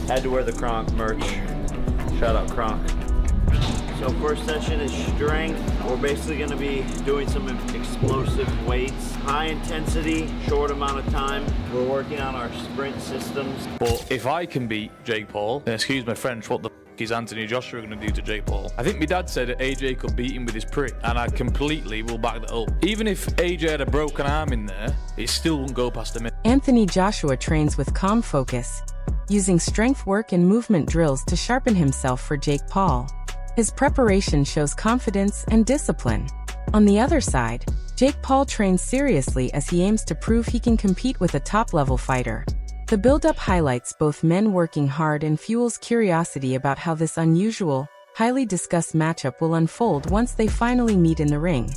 Had to wear the Kronk merch. Shout out Kronk. So first session is strength. We're basically going to be doing some explosive weights. High intensity, short amount of time. We're working on our sprint systems. But if I can beat Jake Paul, then excuse my French, what the f is Anthony Joshua going to do to Jake Paul? I think my dad said that AJ could beat him with his prick, and I completely will back that up. Even if AJ had a broken arm in there, it still wouldn't go past a minute. Anthony Joshua trains with calm focus, using strength work and movement drills to sharpen himself for Jake Paul. His preparation shows confidence and discipline. On the other side, Jake Paul trains seriously as he aims to prove he can compete with a top-level fighter. The build-up highlights both men working hard and fuels curiosity about how this unusual, highly discussed matchup will unfold once they finally meet in the ring.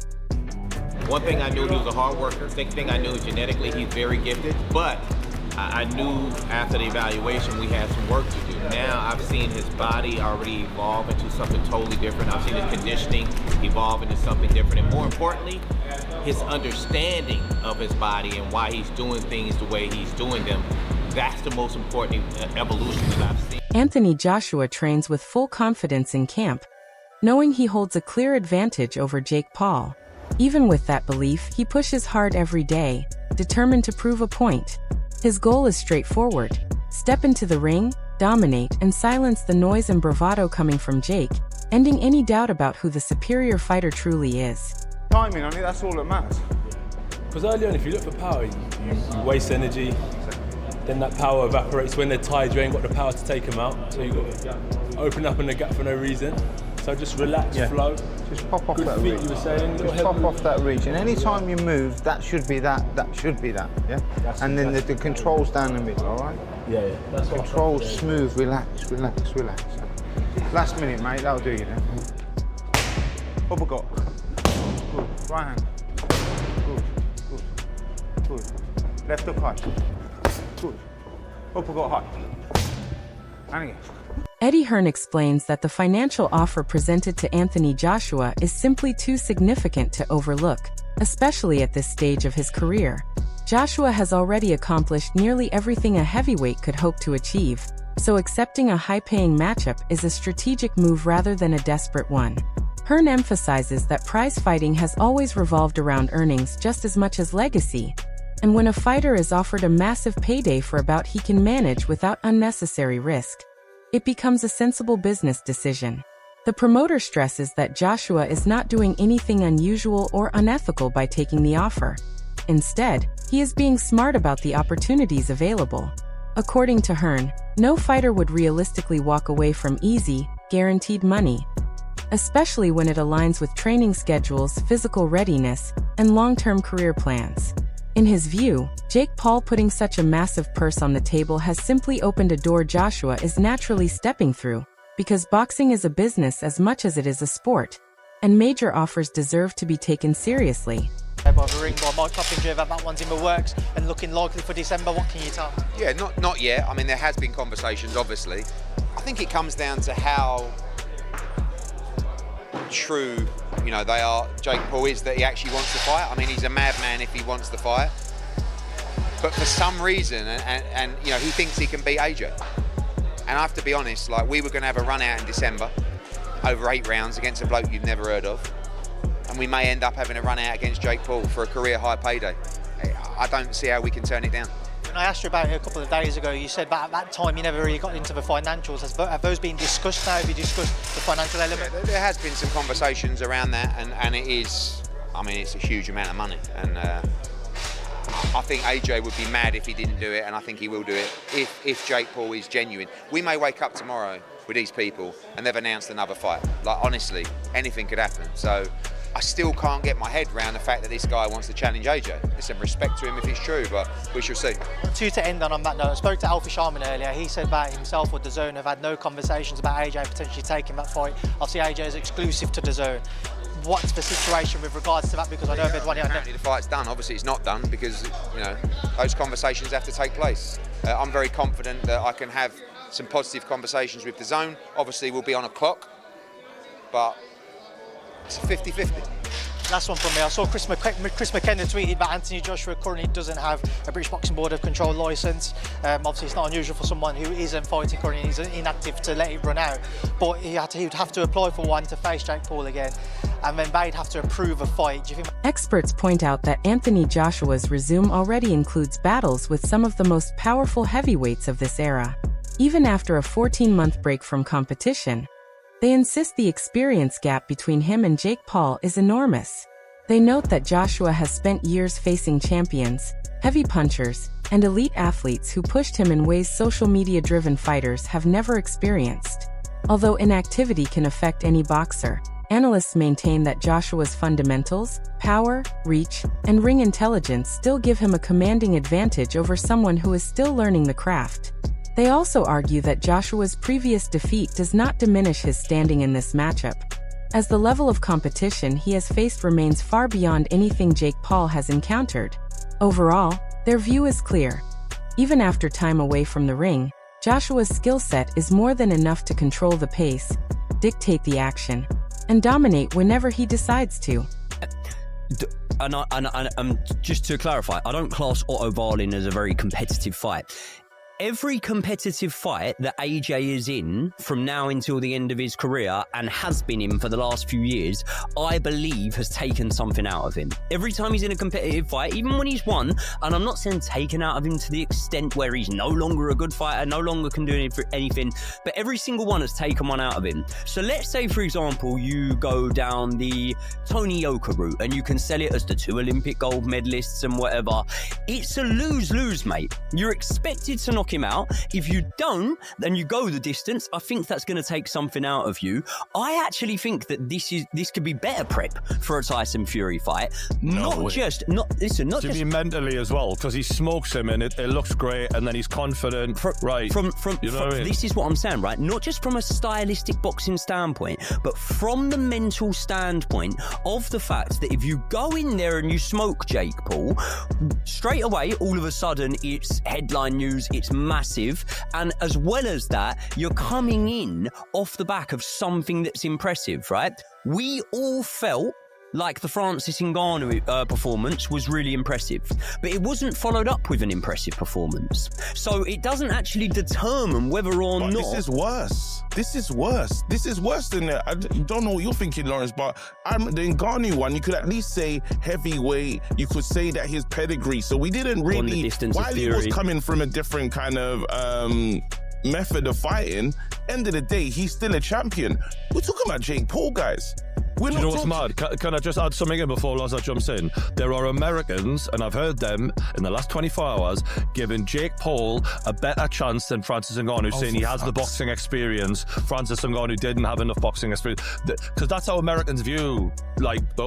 One thing I knew, he was a hard worker. Second thing I knew, genetically he's very gifted, but I knew after the evaluation we had some work to do. Now I've seen his body already evolve into something totally different. I've seen his conditioning evolve into something different. And more importantly, his understanding of his body and why he's doing things the way he's doing them. That's the most important evolution that I've seen. Anthony Joshua trains with full confidence in camp, knowing he holds a clear advantage over Jake Paul. Even with that belief, he pushes hard every day, determined to prove a point. His goal is straightforward: step into the ring, dominate, and silence the noise and bravado coming from Jake, ending any doubt about who the superior fighter truly is. Timing on it, that's all that matters. Because early on, if you look for power, you waste energy, then that power evaporates. When they're tired, you ain't got the power to take them out, so you've got to open up in the gap for no reason. So just relax, flow. Just pop off Good that feet, region. you were saying. Just pop off that region. Anytime you move, that should be that, that should be that, yeah? And then the control's down the middle, all right? Yeah, yeah. That's what Control, smooth, relax, relax, relax. Last minute, mate, that'll do you then. Uppercut. Good. Right hand. Good, good, good. Left up high. Good. Uppercut high. And again. Eddie Hearn explains that the financial offer presented to Anthony Joshua is simply too significant to overlook, especially at this stage of his career. Joshua has already accomplished nearly everything a heavyweight could hope to achieve, so accepting a high-paying matchup is a strategic move rather than a desperate one. Hearn emphasizes that prize fighting has always revolved around earnings just as much as legacy, and when a fighter is offered a massive payday for a bout he can manage without unnecessary risk, it becomes a sensible business decision. The promoter stresses that Joshua is not doing anything unusual or unethical by taking the offer. Instead, he is being smart about the opportunities available. According to Hearn, no fighter would realistically walk away from easy, guaranteed money, especially when it aligns with training schedules, physical readiness, and long-term career plans. In his view, Jake Paul putting such a massive purse on the table has simply opened a door Joshua is naturally stepping through, because boxing is a business as much as it is a sport, and major offers deserve to be taken seriously. By the ring by Mike Coppinger, that one's in the works and looking likely for December. What can you tell? Yeah, not yet. I mean, there has been conversations, obviously. I think it comes down to how true, you know, they are. Jake Paul is that he actually wants to fight. I mean, he's a madman if he wants to fight. But for some reason, and you know, he thinks he can beat AJ. And I have to be honest, like, we were going to have a run out in December, over 8 rounds against a bloke you've never heard of. And we may end up having a run out against Jake Paul for a career high payday. I don't see how we can turn it down. When I asked you about it a couple of days ago, you said that at that time you never really got into the financials. Have those been discussed now? Have you discussed the financial element? Yeah, there has been some conversations around that, and it is, I mean, it's a huge amount of money. And I think AJ would be mad if he didn't do it, and I think he will do it if Jake Paul is genuine. We may wake up tomorrow with these people and they've announced another fight. Like, honestly, anything could happen. So I still can't get my head around the fact that this guy wants to challenge AJ. Listen, respect to him if it's true, but we shall see. To end on that note, I spoke to Alfie Sharman earlier. He said that himself or DAZN have had no conversations about AJ potentially taking that fight. Obviously, AJ is exclusive to DAZN. What's the situation with regards to that? Because I know everyone here. Apparently the fight's done. Obviously, it's not done because, you know, those conversations have to take place. I'm very confident that I can have some positive conversations with DAZN. Obviously, we'll be on a clock, but it's a 50-50. last one from me. I saw Chris McKenna tweeted that Anthony Joshua currently doesn't have a British Boxing Board of Control licence. Obviously, it's not unusual for someone who isn't fighting currently and he's inactive to let it run out. But he would have to apply for one to face Jake Paul again, and then they'd have to approve a fight. Do you think? Experts point out that Anthony Joshua's resume already includes battles with some of the most powerful heavyweights of this era. Even after a 14-month break from competition, they insist the experience gap between him and Jake Paul is enormous. They note that Joshua has spent years facing champions, heavy punchers, and elite athletes who pushed him in ways social media-driven fighters have never experienced. Although inactivity can affect any boxer, analysts maintain that Joshua's fundamentals, power, reach, and ring intelligence still give him a commanding advantage over someone who is still learning the craft. They also argue that Joshua's previous defeat does not diminish his standing in this matchup, as the level of competition he has faced remains far beyond anything Jake Paul has encountered. Overall, their view is clear. Even after time away from the ring, Joshua's skill set is more than enough to control the pace, dictate the action, and dominate whenever he decides to. And just to clarify, I don't class Otto Wallin as a very competitive fight. Every competitive fight that AJ is in from now until the end of his career and has been in for the last few years, I believe has taken something out of him. Every time he's in a competitive fight, even when he's won, and I'm not saying taken out of him to the extent where he's no longer a good fighter, no longer can do anything, but every single one has taken one out of him. So let's say, for example, you go down the Tony Yoka route and you can sell it as the 2 Olympic gold medalists and whatever. It's a lose-lose, mate. You're expected to knock him out. If you don't, then you go the distance. I think that's going to take something out of you. I actually think that this could be better prep for a Tyson Fury fight. Not just mentally as well, because he smokes him and it looks great, and then he's confident. This is what I'm saying, right? Not just from a stylistic boxing standpoint, but from the mental standpoint of the fact that if you go in there and you smoke Jake Paul, straight away, all of a sudden, it's headline news, it's massive, and as well as that, you're coming in off the back of something that's impressive, right? We all felt like the Francis Ngannou performance was really impressive, but it wasn't followed up with an impressive performance. So it doesn't actually determine whether or not... This is worse. This is worse than that. I don't know what you're thinking, Lawrence, but the Ngannou one, you could at least say heavyweight. You could say that his pedigree. So we didn't really... On the distance while of he was coming from a different kind of... method of fighting, end of the day, he's still a champion. We're talking about Jake Paul, guys. Do you know what's mad? Can I just add something in before Lazar jumps in? There are Americans, and I've heard them in the last 24 hours, giving Jake Paul a better chance than Francis Ngannou, saying he has the boxing experience. Francis Ngannou didn't have enough boxing experience. Because that's how Americans view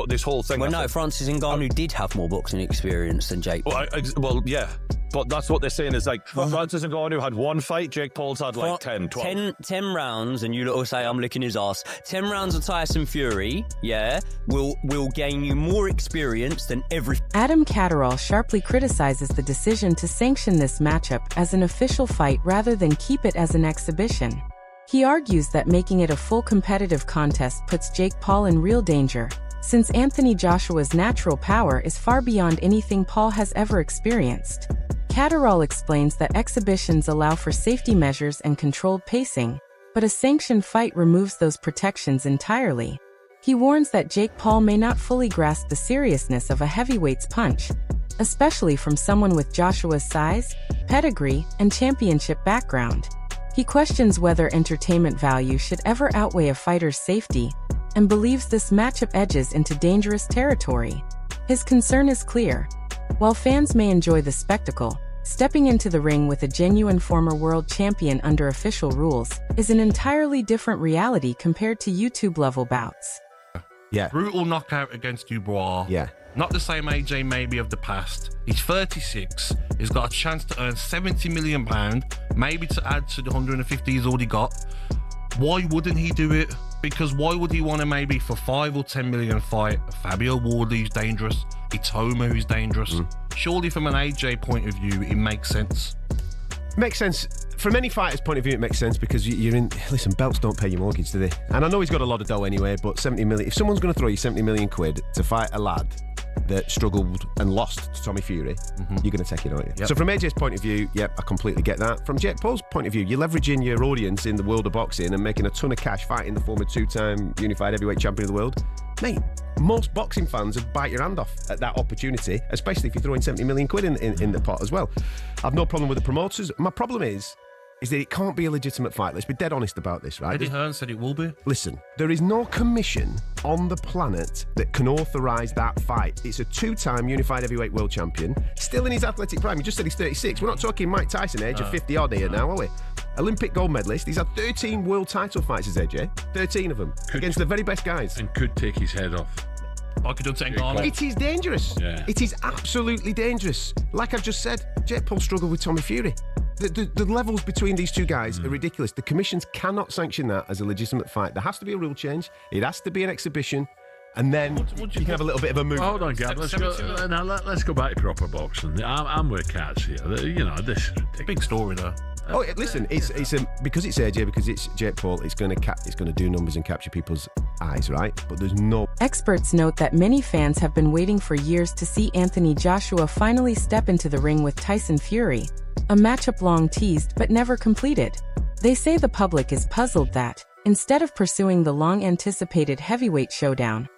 this whole thing. Well, no, Francis Ngannou did have more boxing experience than Jake Paul. Well, yeah. But that's what they're saying is Francis Ngannou had 1 fight, Jake Paul's had 10, 12. 10 rounds, and you little say I'm licking his ass. 10 rounds of Tyson Fury, will gain you more experience than every... Adam Catterall sharply criticizes the decision to sanction this matchup as an official fight rather than keep it as an exhibition. He argues that making it a full competitive contest puts Jake Paul in real danger, since Anthony Joshua's natural power is far beyond anything Paul has ever experienced. Catterall explains that exhibitions allow for safety measures and controlled pacing, but a sanctioned fight removes those protections entirely. He warns that Jake Paul may not fully grasp the seriousness of a heavyweight's punch, especially from someone with Joshua's size, pedigree, and championship background. He questions whether entertainment value should ever outweigh a fighter's safety, and believes this matchup edges into dangerous territory. His concern is clear. While fans may enjoy the spectacle, stepping into the ring with a genuine former world champion under official rules is an entirely different reality compared to YouTube-level bouts. Yeah. Brutal knockout against Dubois. Yeah. Not the same AJ maybe of the past. He's 36. He's got a chance to earn £70 million, maybe to add to the 150 he's already got. Why wouldn't he do it? Because why would he want to maybe for 5 or 10 million fight Fabio Wardley, who's dangerous, Itoma, who's dangerous? Surely from an AJ point of view, it makes sense. Makes sense. From any fighter's point of view, it makes sense because you're in... Listen, belts don't pay your mortgage, do they? And I know he's got a lot of dough anyway, but 70 million... If someone's going to throw you 70 million quid to fight a lad that struggled and lost to Tommy Fury, you're going to take it, aren't you? Yep. So from AJ's point of view, yep, I completely get that. From Jake Paul's point of view, you're leveraging your audience in the world of boxing and making a ton of cash fighting the former two-time unified heavyweight champion of the world. Mate, most boxing fans would bite your hand off at that opportunity, especially if you're throwing 70 million quid in the pot as well. I've no problem with the promoters. My problem is that it can't be a legitimate fight. Let's be dead honest about this, right? Eddie Hearn said it will be. Listen, there is no commission on the planet that can authorise that fight. It's a two-time unified heavyweight world champion, still in his athletic prime. You just said he's 36. We're not talking Mike Tyson age of 50-odd here now, are we? Olympic gold medalist. He's had 13 world title fights as AJ. 13 of them. Against the very best guys. And could take his head off. Like he done to Ngannou. It is dangerous. Yeah. It is absolutely dangerous. Like I've just said, Jake Paul struggled with Tommy Fury. The levels between these two guys are ridiculous. The commissions cannot sanction that as a legitimate fight. There has to be a rule change. It has to be an exhibition. And then you can have a little bit of a move. Hold on, Gab. Let's go back to proper boxing. I'm with Cats here. You know, this is ridiculous. Big story, though. Oh, listen, it's because it's AJ, because it's Jake Paul, it's going to do numbers and capture people's eyes, right? But there's no... Experts note that many fans have been waiting for years to see Anthony Joshua finally step into the ring with Tyson Fury, a matchup long teased but never completed. They say the public is puzzled that, instead of pursuing the long-anticipated heavyweight showdown,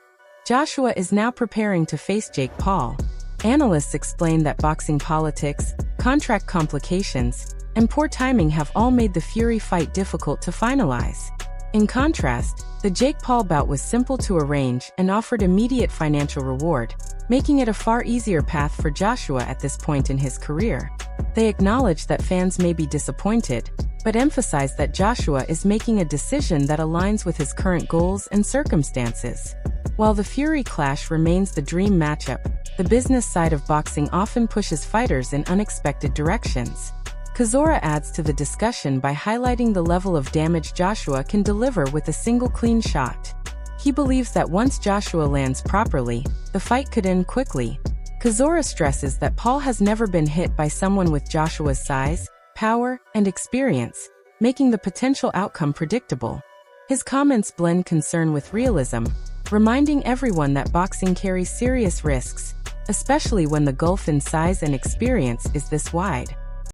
Joshua is now preparing to face Jake Paul. Analysts explain that boxing politics, contract complications, and poor timing have all made the Fury fight difficult to finalize. In contrast, the Jake Paul bout was simple to arrange and offered immediate financial reward, making it a far easier path for Joshua at this point in his career. They acknowledge that fans may be disappointed, but emphasize that Joshua is making a decision that aligns with his current goals and circumstances. While the Fury clash remains the dream matchup, the business side of boxing often pushes fighters in unexpected directions. Chisora adds to the discussion by highlighting the level of damage Joshua can deliver with a single clean shot. He believes that once Joshua lands properly, the fight could end quickly. Chisora stresses that Paul has never been hit by someone with Joshua's size, power, and experience, making the potential outcome predictable. His comments blend concern with realism, reminding everyone that boxing carries serious risks, especially when the gulf in size and experience is this wide.